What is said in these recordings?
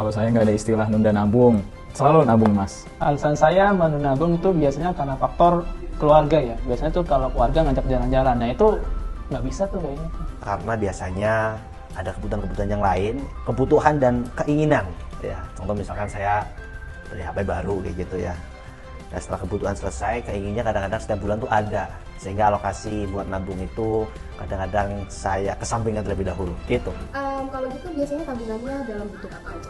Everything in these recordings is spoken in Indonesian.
Kalau saya nggak ada istilah nunda nabung, selalu nabung emas. Alasan saya menabung itu biasanya karena faktor keluarga ya. Biasanya tuh kalau keluarga ngajak jalan-jalan, nah itu nggak bisa tuh kayaknya. Karena biasanya ada kebutuhan-kebutuhan yang lain, kebutuhan dan keinginan. Ya, contoh misalkan saya beli HP baru kayak gitu ya. Nah, setelah kebutuhan selesai, keinginannya kadang-kadang setiap bulan tuh ada. Sehingga alokasi buat nabung itu kadang-kadang saya kesampingkan terlebih dahulu gitu. Kalau gitu biasanya tabungannya dalam bentuk apa aja?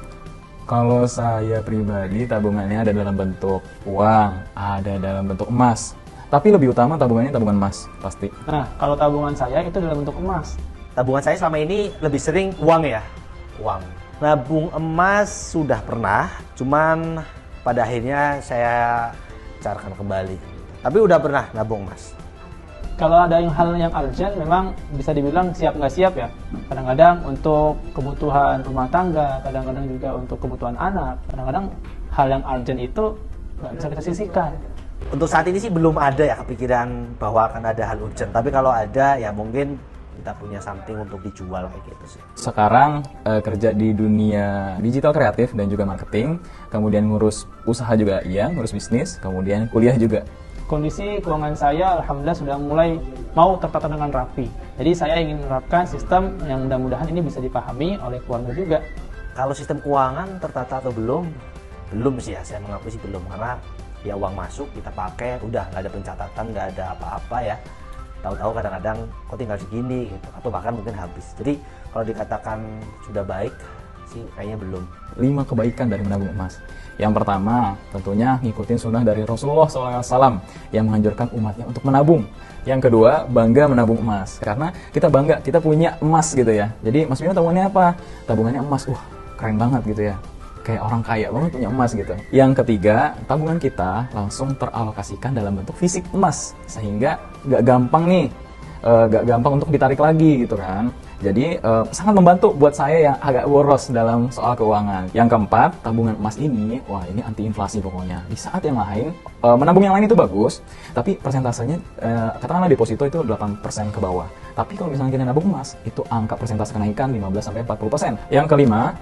Kalau saya pribadi tabungannya ada dalam bentuk uang, ada dalam bentuk emas. Tapi lebih utama tabungannya tabungan emas, pasti. Nah, kalau tabungan saya itu dalam bentuk emas. Tabungan saya selama ini lebih sering uang ya, uang. Nabung emas sudah pernah, cuman pada akhirnya saya carikan kembali. Tapi udah pernah nabung emas. Kalau ada hal yang urgent, memang bisa dibilang siap nggak siap ya. Kadang-kadang untuk kebutuhan rumah tangga, kadang-kadang juga untuk kebutuhan anak. Kadang-kadang hal yang urgent itu nggak bisa kita sisihkan. Untuk saat ini sih belum ada ya kepikiran bahwa akan ada hal urgent. Tapi kalau ada ya mungkin kita punya something untuk dijual kayak gitu sih. Sekarang kerja di dunia digital kreatif dan juga marketing, kemudian ngurus usaha juga iya, ngurus bisnis, kemudian kuliah juga. Kondisi keuangan saya alhamdulillah sudah mulai mau tertata dengan rapi. Jadi saya ingin menerapkan sistem yang mudah-mudahan ini bisa dipahami oleh keluarga juga. Kalau sistem keuangan tertata atau belum? Belum sih ya, saya mengakui sih belum. Karena ya uang masuk kita pakai, udah nggak ada pencatatan, nggak ada apa-apa ya. Tahu-tahu kadang-kadang kok tinggal segini gitu, atau bahkan mungkin habis. Jadi kalau dikatakan sudah baik sih kayaknya belum. 5 kebaikan dari menabung emas. Yang pertama, tentunya ngikutin sunnah dari Rasulullah SAW yang menganjurkan umatnya untuk menabung. Yang kedua, bangga menabung emas. Karena kita bangga, kita punya emas gitu ya. Jadi Mas Bima tabungannya apa? Tabungannya emas. Wah, keren banget gitu ya. Kayak orang kaya banget punya emas gitu. Yang ketiga, tabungan kita langsung teralokasikan dalam bentuk fisik emas. Sehingga gak gampang nih, gak gampang untuk ditarik lagi gitu kan. Jadi sangat membantu buat saya yang agak boros dalam soal keuangan. Yang keempat, tabungan emas ini, wah ini anti inflasi pokoknya. Di saat yang lain, menabung yang lain itu bagus, tapi persentasenya, katakanlah deposito itu 8% ke bawah. Tapi kalau misalnya kita nabung emas, itu angka persentase kenaikan 15-40%. Yang kelima,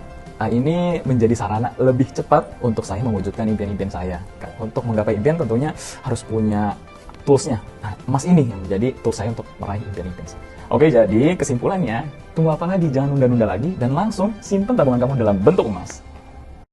ini menjadi sarana lebih cepat untuk saya mewujudkan impian-impian saya. Untuk menggapai impian tentunya harus punya toolsnya. Nah, emas ini yang menjadi tools saya untuk meraih impian-impian saya. Oke, jadi kesimpulannya, tunggu apa lagi? Jangan nunda-nunda lagi dan langsung simpan tabungan kamu dalam bentuk emas.